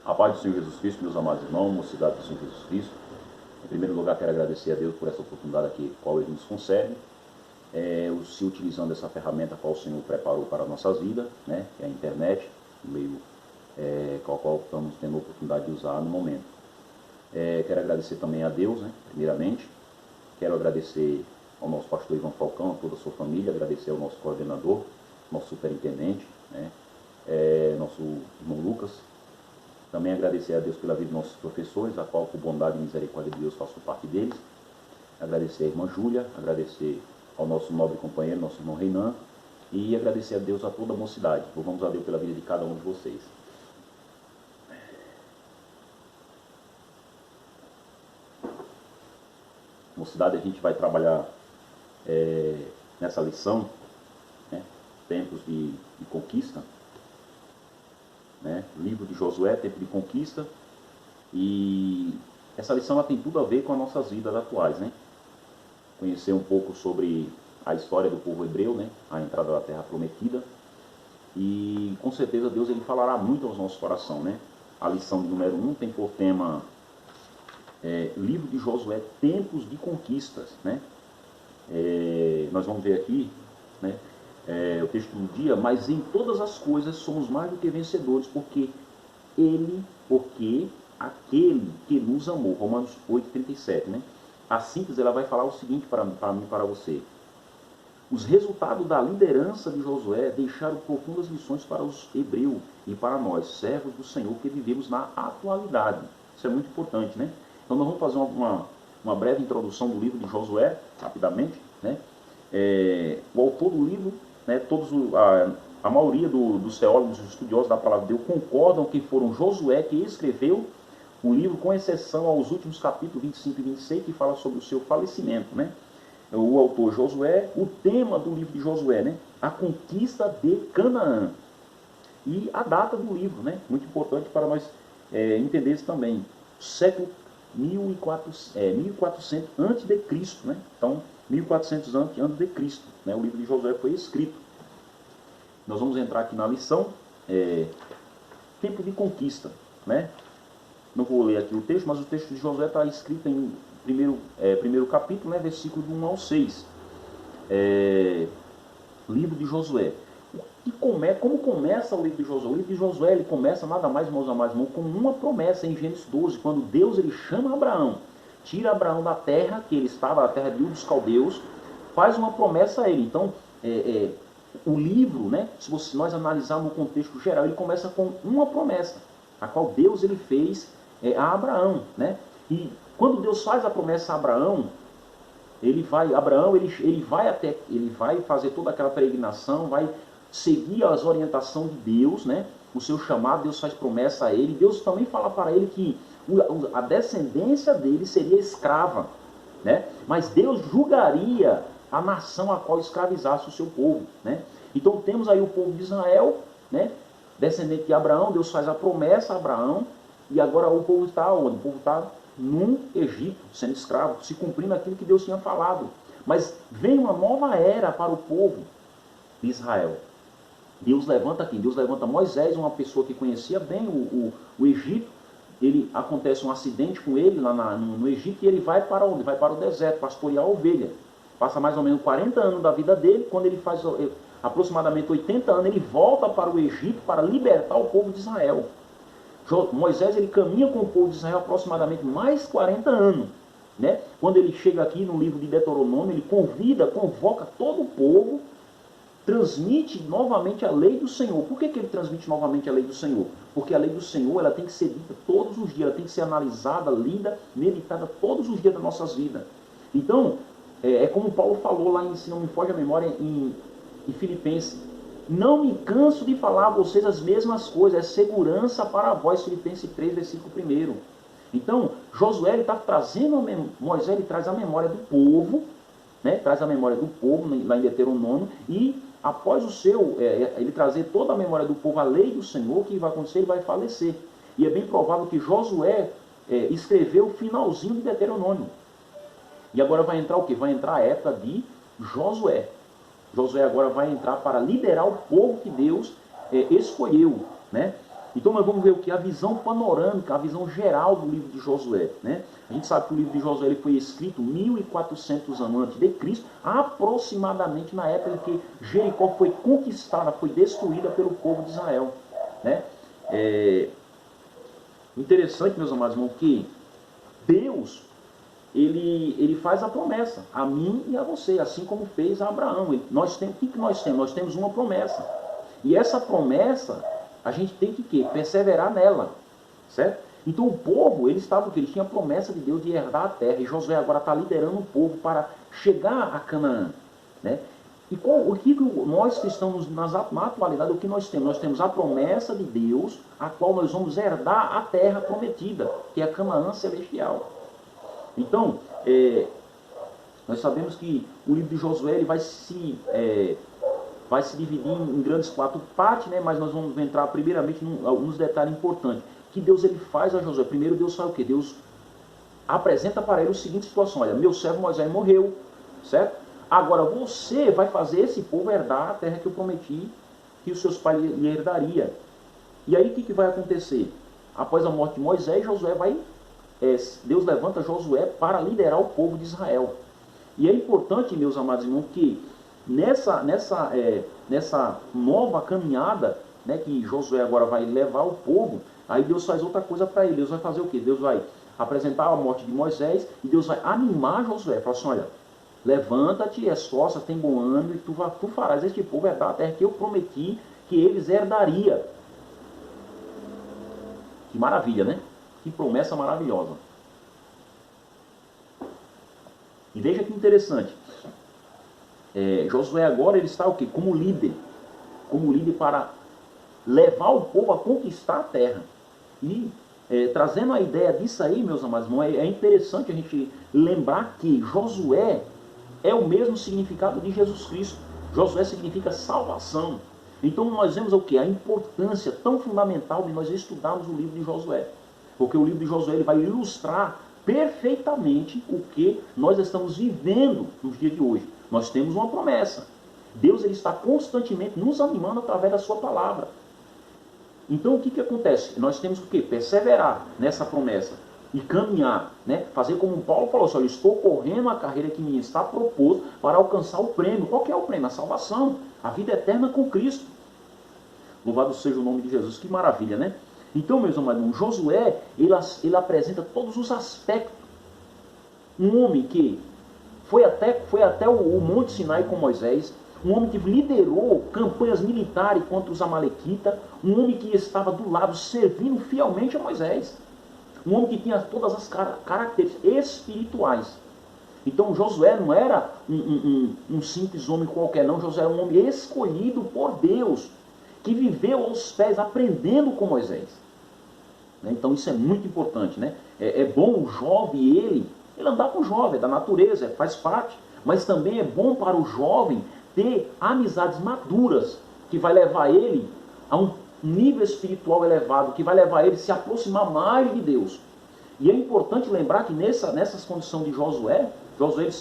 A paz do Senhor Jesus Cristo, meus amados irmãos, mocidade do Senhor Jesus Cristo. Em primeiro lugar, quero agradecer a Deus por essa oportunidade aqui, qual Ele nos concede, se utilizando dessa ferramenta qual o Senhor preparou para as nossas vidas, né, que é a internet, o meio qual estamos tendo a oportunidade de usar no momento. Quero agradecer também a Deus, né, primeiramente. Quero agradecer ao nosso pastor Ivan Falcão, a toda a sua família, agradecer ao nosso coordenador, nosso superintendente, né, nosso irmão Lucas. Também agradecer a Deus pela vida dos nossos professores, a qual, por bondade e misericórdia de Deus, faço parte deles. Agradecer a irmã Júlia, agradecer ao nosso nobre companheiro, nosso irmão Reinan, e agradecer a Deus a toda a mocidade. Louvamos a Deus pela vida de cada um de vocês. Mocidade, a gente vai trabalhar nessa lição, né, tempos de conquista, né, livro de Josué, tempo de conquista, e essa lição ela tem tudo a ver com as nossas vidas atuais, né? Conhecer um pouco sobre a história do povo hebreu, né, a entrada da terra prometida, e com certeza Deus ele falará muito aos nossos corações, né? A lição número 1 tem por tema livro de Josué, tempos de conquistas, né? Nós vamos ver aqui, né, o texto do dia: mas em todas as coisas somos mais do que vencedores, porque aquele que nos amou. Romanos 8:37, né? A síntese ela vai falar o seguinte para mim e para você: os resultados da liderança de Josué deixaram profundas lições para os hebreus e para nós, servos do Senhor, que vivemos na atualidade. Isso é muito importante, né? Então nós vamos fazer uma breve introdução do livro de Josué, rapidamente, né? O autor do livro, né, a maioria dos teólogos e estudiosos da palavra de Deus concordam que foram Josué que escreveu o livro, com exceção aos últimos capítulos 25 e 26, que fala sobre o seu falecimento, né? O autor Josué, o tema do livro de Josué, né, a conquista de Canaã, e a data do livro, né, muito importante para nós entender isso também, século 1400 a.C., né? Então 1400 a.C., né, o livro de Josué foi escrito. Nós vamos entrar aqui na lição tempo de conquista, né? Não vou ler aqui o texto, mas o texto de Josué está escrito em primeiro capítulo, né, versículo de 1 ao 6. Livro de Josué. Como começa o livro de Josué? O livro de Josué ele começa nada mais, irmãos, com uma promessa em Gênesis 12, quando Deus ele chama Abraão, tira Abraão da terra que ele estava, a terra de Ur dos Caldeus, faz uma promessa a ele. Então, o livro, né, se nós analisarmos no contexto geral, ele começa com uma promessa, a qual Deus ele fez a Abraão, né? E quando Deus faz a promessa a Abraão, ele vai fazer toda aquela peregrinação, vai seguir as orientações de Deus, né? O seu chamado, Deus faz promessa a ele. Deus também fala para ele que a descendência dele seria escrava, né? Mas Deus julgaria a nação a qual escravizasse o seu povo, né? Então temos aí o povo de Israel, né, descendente de Abraão. Deus faz a promessa a Abraão, e agora o povo está onde? O povo está no Egito, sendo escravo, se cumprindo aquilo que Deus tinha falado. Mas vem uma nova era para o povo de Israel. Deus levanta aqui, Deus levanta Moisés, uma pessoa que conhecia bem o Egito. Acontece um acidente com ele lá no Egito, e ele vai para onde? Vai para o deserto, pastorear a ovelha. Passa mais ou menos 40 anos da vida dele. Quando ele faz aproximadamente 80 anos, ele volta para o Egito para libertar o povo de Israel. Moisés ele caminha com o povo de Israel aproximadamente mais 40 anos, né? Quando ele chega aqui no livro de Deuteronômio, ele convoca todo o povo, transmite novamente a lei do Senhor. Por que ele transmite novamente a lei do Senhor? Porque a lei do Senhor ela tem que ser dita todos os dias, ela tem que ser analisada, lida, meditada todos os dias das nossas vidas. Então, como Paulo falou lá, se não me foge a memória, em Filipenses: não me canso de falar a vocês as mesmas coisas, é segurança para vós. Filipenses 3, versículo 1. Então, Josué está trazendo, Moisés ele traz a memória do povo, né? Traz a memória do povo lá em Deuteronômio, e após ele trazer toda a memória do povo, a lei do Senhor, o que vai acontecer? Ele vai falecer. E é bem provável que Josué escreveu o finalzinho de Deuteronômio. E agora vai entrar o quê? Vai entrar a época de Josué. Josué agora vai entrar para liderar o povo que Deus escolheu, né? Então nós vamos ver o que? A visão panorâmica, a visão geral do livro de Josué. Né? A gente sabe que o livro de Josué ele foi escrito 1400 anos antes de Cristo, aproximadamente na época em que Jericó foi conquistada, foi destruída pelo povo de Israel. Né? Interessante, meus amados irmãos, que Deus ele faz a promessa a mim e a você, assim como fez a Abraão. Nós temos, o que nós temos? Nós temos uma promessa. E essa promessa, a gente tem que quê? Perseverar nela, certo? Então o povo, ele tinha a promessa de Deus de herdar a terra, e Josué agora está liderando o povo para chegar a Canaã, né? E o que nós que estamos na atualidade, o que nós temos? Nós temos a promessa de Deus, a qual nós vamos herdar a terra prometida, que é a Canaã celestial. Então, nós sabemos que o livro de Josué ele vai se dividir em grandes 4 partes, né? Mas nós vamos entrar primeiramente em alguns detalhes importantes. Que Deus ele faz a Josué. Primeiro Deus faz o quê? Deus apresenta para ele a seguinte situação: olha, meu servo Moisés morreu, certo? Agora você vai fazer esse povo herdar a terra que eu prometi que os seus pais lhe herdaria. E aí o que vai acontecer? Após a morte de Moisés, Deus levanta Josué para liderar o povo de Israel. E é importante, meus amados irmãos, que nessa nova caminhada, né, que Josué agora vai levar o povo, aí Deus faz outra coisa para ele. Deus vai fazer o quê? Deus vai apresentar a morte de Moisés e Deus vai animar Josué. Fala assim: olha, levanta-te, esforça, tem bom ânimo, e tu farás este povo herdar a terra que eu prometi que eles herdaria. Que maravilha, né? Que promessa maravilhosa. E veja que interessante. Josué agora ele está o quê? Como líder para levar o povo a conquistar a terra. E trazendo a ideia disso aí, meus amados irmãos, é interessante a gente lembrar que Josué é o mesmo significado de Jesus Cristo. Josué significa salvação. Então nós vemos o quê? A importância tão fundamental de nós estudarmos o livro de Josué. Porque o livro de Josué ele vai ilustrar perfeitamente o que nós estamos vivendo nos dias de hoje. Nós temos uma promessa. Deus ele está constantemente nos animando através da sua palavra. Então o que acontece? Nós temos o quê? Perseverar nessa promessa e caminhar, né? Fazer como Paulo falou, olha, estou correndo a carreira que me está proposto para alcançar o prêmio. Qual que é o prêmio? A salvação, a vida eterna com Cristo. Louvado seja o nome de Jesus. Que maravilha, né? Então, meus amados, Josué, ele apresenta todos os aspectos. Um homem que foi até o Monte Sinai com Moisés, um homem que liderou campanhas militares contra os amalequitas, um homem que estava do lado servindo fielmente a Moisés, um homem que tinha todas as características espirituais. Então Josué não era um simples homem qualquer, não. Josué era um homem escolhido por Deus, que viveu aos pés aprendendo com Moisés. Então isso é muito importante, né? É bom o jovem, ele andar com o jovem, é da natureza, faz parte. Mas também é bom para o jovem ter amizades maduras, que vai levar ele a um nível espiritual elevado, que vai levar ele a se aproximar mais de Deus. E é importante lembrar que nessas condições de Josué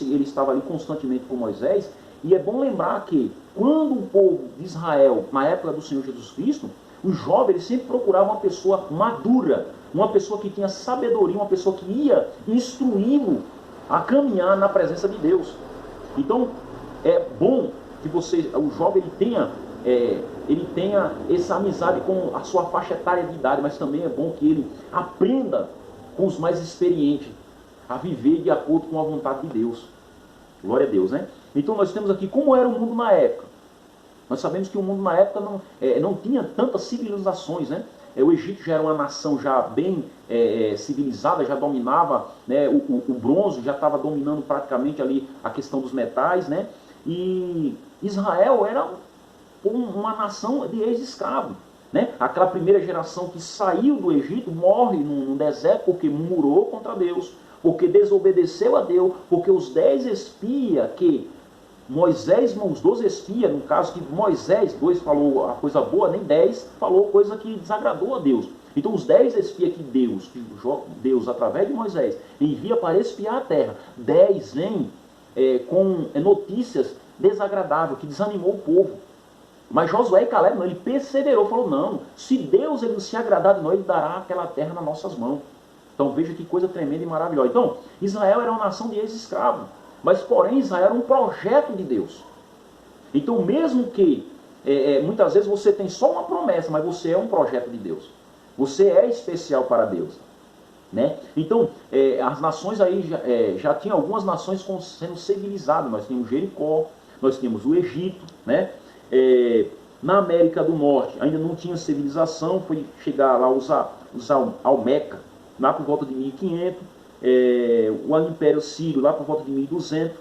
ele estava ali constantemente com Moisés, e é bom lembrar que quando o povo de Israel, na época do Senhor Jesus Cristo, o jovem ele sempre procurava uma pessoa madura, uma pessoa que tinha sabedoria, uma pessoa que ia instruí-lo a caminhar na presença de Deus. Então, é bom que o jovem ele tenha essa amizade com a sua faixa etária de idade, mas também é bom que ele aprenda com os mais experientes a viver de acordo com a vontade de Deus. Glória a Deus, né? Então nós temos aqui como era o mundo na época. Nós sabemos que o mundo na época não tinha tantas civilizações, né? O Egito já era uma nação já bem civilizada, já dominava, né? O bronze já estava dominando praticamente ali a questão dos metais, né? E Israel era uma nação de ex-escravo, né? Aquela primeira geração que saiu do Egito morre no deserto porque murmurou contra Deus, porque desobedeceu a Deus, porque os 10 espias que Moisés, os 12 espias, no caso que Moisés, 2 falou a coisa boa, nem 10 falou coisa que desagradou a Deus. Então os 10 espias que Deus através de Moisés, envia para espiar a terra, 10 vêm com notícias desagradáveis, que desanimou o povo. Mas Josué e Caleb não, ele perseverou, falou, não, se Deus ele se agradar de nós, ele dará aquela terra nas nossas mãos. Então veja que coisa tremenda e maravilhosa. Então, Israel era uma nação de ex-escravos, mas porém Israel era um projeto de Deus. Então mesmo que muitas vezes você tem só uma promessa, mas você é um projeto de Deus. Você é especial para Deus. Né? Então, as nações aí já tinha algumas nações sendo civilizadas. Nós tínhamos Jericó, nós tínhamos o Egito, né? Na América do Norte ainda não tinha civilização, foi chegar lá os Almeca, lá por volta de 1500, o Império Sírio lá por volta de 1200,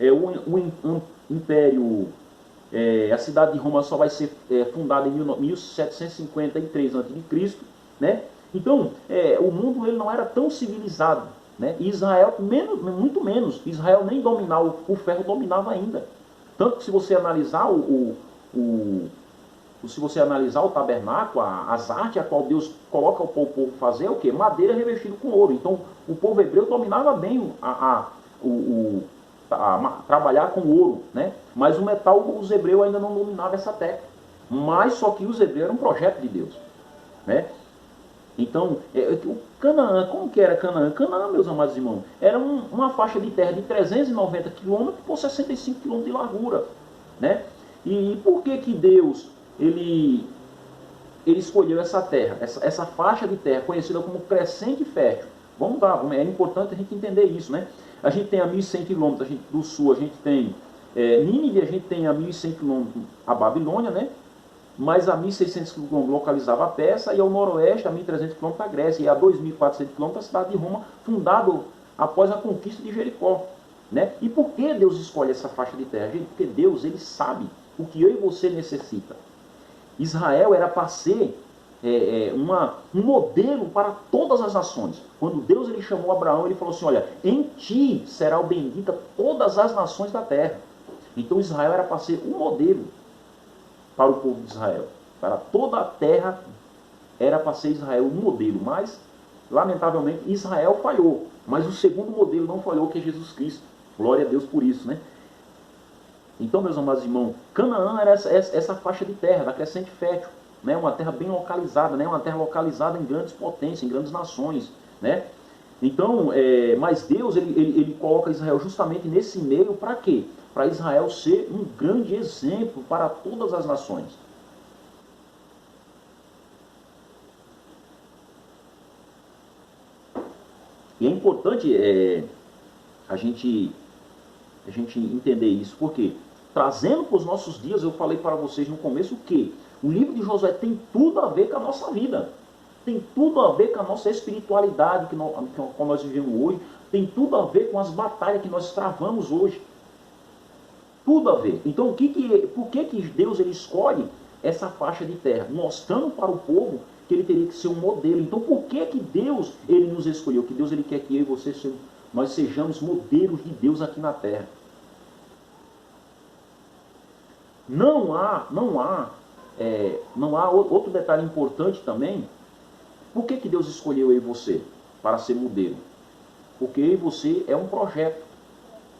o Império, a cidade de Roma só vai ser fundada em 1753 a.C., né? Então, o mundo ele não era tão civilizado, né? E Israel, muito menos. Israel nem dominava, o ferro dominava ainda. Tanto que se você analisar se você analisar o tabernáculo, as artes a qual Deus coloca o povo fazer, é o quê? Madeira revestida com ouro. Então, o povo hebreu dominava bem trabalhar com ouro, né? Mas o metal, os hebreus ainda não dominavam essa técnica. Mas só que os hebreus eram um projeto de Deus, né? Então, o Canaã, como que era Canaã? Canaã, meus amados irmãos, era uma faixa de terra de 390 quilômetros por 65 quilômetros de largura, né? E por que que Deus ele escolheu essa terra, essa faixa de terra, conhecida como crescente fértil? Vamos lá, é importante a gente entender isso, né? A gente tem a 1.100 quilômetros do sul, a gente tem Nínive, a gente tem a 1.100 quilômetros a Babilônia, né? Mas a 1.600 km localizava a Pérsia, e ao noroeste a 1.300 km a Grécia, e a 2.400 km a cidade de Roma, fundado após a conquista de Jericó, né? E por que Deus escolhe essa faixa de terra? Gente, porque Deus ele sabe o que eu e você necessita. Israel era para ser um modelo para todas as nações. Quando Deus ele chamou Abraão, ele falou assim, olha, em ti serão benditas todas as nações da terra. Então Israel era para ser um modelo para o povo de Israel. Para toda a terra era para ser Israel um modelo. Mas, lamentavelmente, Israel falhou. Mas o segundo modelo não falhou, que é Jesus Cristo. Glória a Deus por isso, né? Então, meus amados irmãos, Canaã era essa faixa de terra, da crescente fértil, né? Uma terra bem localizada, né? Uma terra localizada em grandes potências, em grandes nações, né? Então, mas Deus ele coloca Israel justamente nesse meio para quê? Para Israel ser um grande exemplo para todas as nações. E é importante a gente entender isso, porque trazendo para os nossos dias, eu falei para vocês no começo que o livro de Josué tem tudo a ver com a nossa vida. Tem tudo a ver com a nossa espiritualidade que nós vivemos hoje. Tem tudo a ver com as batalhas que nós travamos hoje. Tudo a ver. Então, por que Deus ele escolhe essa faixa de terra? Mostrando para o povo que ele teria que ser um modelo. Então, por que Deus ele nos escolheu? Que Deus ele quer que eu e você nós sejamos modelos de Deus aqui na terra. Não há outro detalhe importante também. Por que Deus escolheu eu e você para ser modelo? Porque eu e você é um projeto.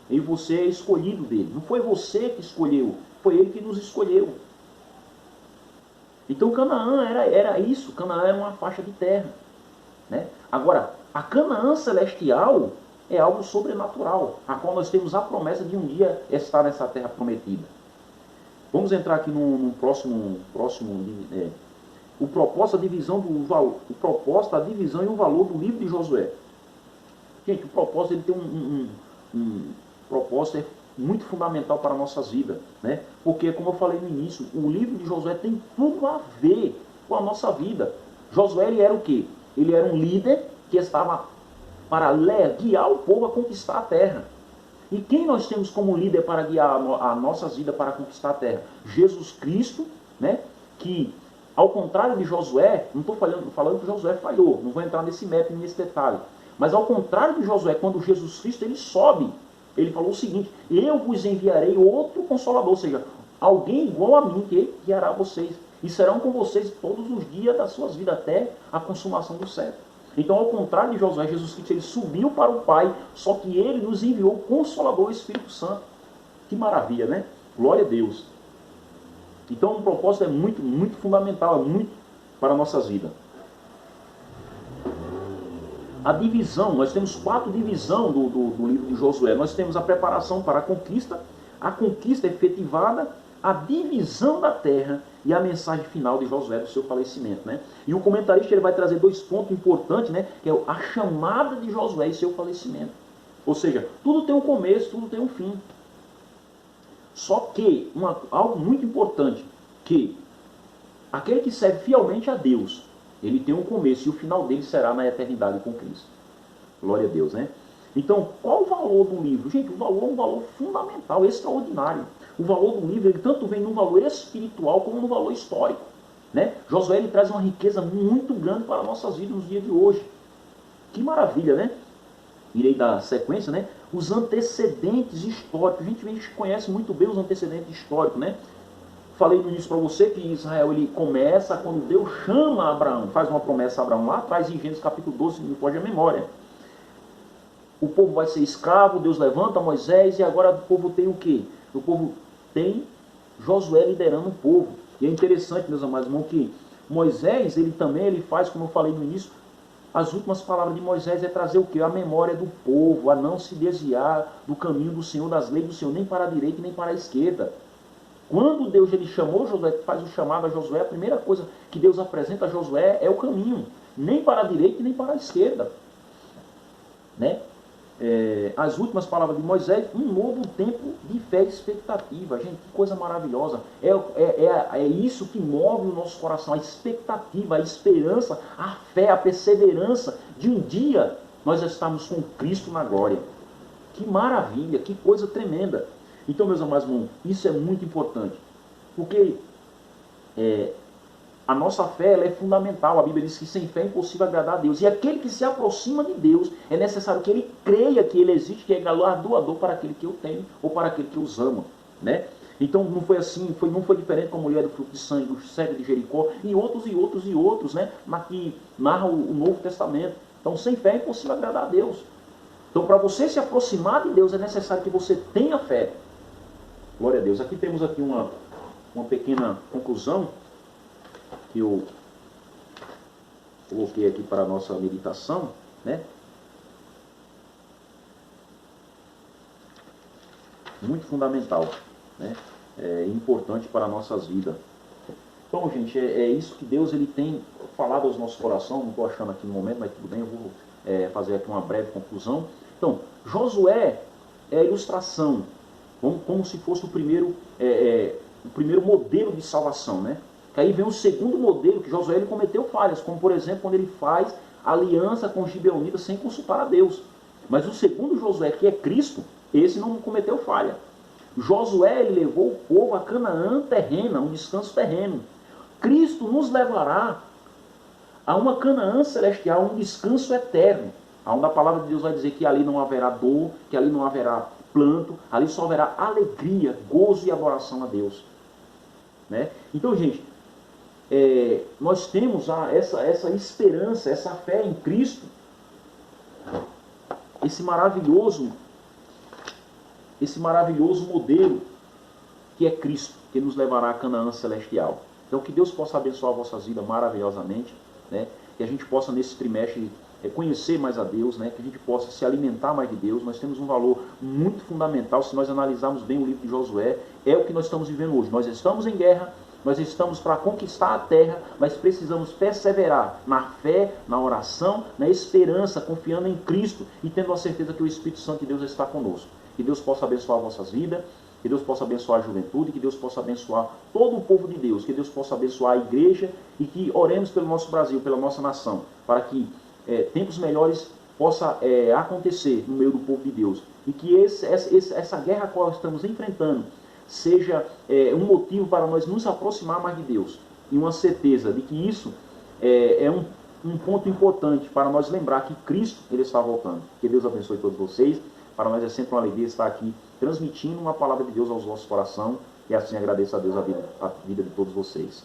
E você é escolhido dele. Não foi você que escolheu, foi ele que nos escolheu. Então Canaã era isso. Canaã era uma faixa de terra, né? Agora, a Canaã celestial é algo sobrenatural, a qual nós temos a promessa de um dia estar nessa terra prometida. Vamos entrar aqui no próximo o propósito, a divisão e o valor do livro de Josué. Gente, o propósito ele tem um propósito muito fundamental para nossas vidas, né? Porque, como eu falei no início, o livro de Josué tem tudo a ver com a nossa vida. Josué ele era o quê? Ele era um líder que estava para guiar o povo a conquistar a terra. E quem nós temos como líder para guiar a nossas vidas para conquistar a terra? Jesus Cristo, né? Que, ao contrário de Josué, não estou falando que Josué falhou, não vou entrar nesse mérito, nesse detalhe. Mas ao contrário de Josué, quando Jesus Cristo ele sobe, ele falou o seguinte: eu vos enviarei outro consolador, ou seja, alguém igual a mim que guiará vocês. E serão com vocês todos os dias das suas vidas até a consumação do século. Então, ao contrário de Josué, Jesus Cristo ele subiu para o Pai, só que ele nos enviou o Consolador, o Espírito Santo. Que maravilha, né? Glória a Deus. Então, o propósito é muito, muito fundamental, é muito para a nossa vida. A divisão, nós temos 4 divisões do livro de Josué. Nós temos a preparação para a conquista efetivada, a divisão da terra e a mensagem final de Josué do seu falecimento, né? E o comentarista ele vai trazer 2 pontos importantes, né? Que é a chamada de Josué e seu falecimento. Ou seja, tudo tem um começo, tudo tem um fim. Só que, algo muito importante, que aquele que serve fielmente a Deus, ele tem um começo e o final dele será na eternidade com Cristo. Glória a Deus, né? Então, qual o valor do livro? Gente, o valor é um valor fundamental, extraordinário. O valor do livro, ele tanto vem no valor espiritual como no valor histórico, né? Josué, ele traz uma riqueza muito grande para nossas vidas nos dias de hoje. Que maravilha, né? Irei dar sequência, né? Os antecedentes históricos. A gente conhece muito bem os antecedentes históricos, né? Falei no início para você que Israel ele começa quando Deus chama Abraão, faz uma promessa a Abraão lá atrás em Gênesis capítulo 12, se não me foge a memória. O povo vai ser escravo, Deus levanta Moisés e agora o povo tem o quê? O povo tem Josué liderando o povo. E é interessante, meus amados irmãos, que Moisés, ele faz, como eu falei no início, as últimas palavras de Moisés é trazer o quê? A memória do povo, a não se desviar do caminho do Senhor, das leis do Senhor, nem para a direita nem para a esquerda. Quando Deus ele chamou Josué, faz o chamado a Josué, a primeira coisa que Deus apresenta a Josué é o caminho, nem para a direita nem para a esquerda, né? As últimas palavras de Moisés, um novo tempo de fé e expectativa. Gente, que coisa maravilhosa. É isso que move o nosso coração, a expectativa, a esperança, a fé, a perseverança de um dia nós estarmos com Cristo na glória. Que maravilha, que coisa tremenda. Então, meus amados irmãos, isso é muito importante, porque a nossa fé ela é fundamental. A Bíblia diz que sem fé é impossível agradar a Deus. E aquele que se aproxima de Deus, é necessário que ele creia que ele existe, que é galardoador para aquele que o tem ou para aquele que os ama, né? Então não foi assim, não foi diferente com a mulher do fruto de sangue, do cego de Jericó, e outros, né? Que narra o Novo Testamento. Então sem fé é impossível agradar a Deus. Então para você se aproximar de Deus é necessário que você tenha fé. Glória a Deus. Aqui temos uma pequena conclusão que eu coloquei aqui para a nossa meditação, né? Muito fundamental, né? Importante para as nossas vidas. Então, gente, é isso que Deus ele tem falado aos nossos corações. Não estou achando aqui no momento, mas tudo bem, eu vou fazer aqui uma breve conclusão. Então, Josué é a ilustração, como se fosse o primeiro modelo de salvação, né? Que aí vem o segundo modelo, que Josué ele cometeu falhas, como por exemplo quando ele faz aliança com os gibeonitas sem consultar a Deus. Mas o segundo Josué, que é Cristo, esse não cometeu falha. Josué ele levou o povo a Canaã terrena, um descanso terreno. Cristo nos levará a uma Canaã celestial, um descanso eterno, onde a palavra de Deus vai dizer que ali não haverá dor, que ali não haverá planto, ali só haverá alegria, gozo e adoração a Deus, né? Então, gente, nós temos essa esperança, essa fé em Cristo, esse maravilhoso modelo que é Cristo, que nos levará a Canaã celestial. Então que Deus possa abençoar vossas vidas maravilhosamente, né? Que a gente possa nesse trimestre conhecer mais a Deus, né? Que a gente possa se alimentar mais de Deus. Nós temos um valor muito fundamental, se nós analisarmos bem o livro de Josué, é o que nós estamos vivendo hoje. Nós estamos em guerra, nós estamos para conquistar a terra, mas precisamos perseverar na fé, na oração, na esperança, confiando em Cristo e tendo a certeza que o Espírito Santo de Deus está conosco. Que Deus possa abençoar vossas vidas, que Deus possa abençoar a juventude, que Deus possa abençoar todo o povo de Deus, que Deus possa abençoar a igreja e que oremos pelo nosso Brasil, pela nossa nação, para que tempos melhores possa acontecer no meio do povo de Deus. E que essa guerra a qual estamos enfrentando seja um motivo para nós nos aproximar mais de Deus. E uma certeza de que isso é um ponto importante para nós lembrar que Cristo ele está voltando. Que Deus abençoe todos vocês. Para nós é sempre uma alegria estar aqui transmitindo uma palavra de Deus aos vossos corações. E assim agradeço a Deus a vida de todos vocês.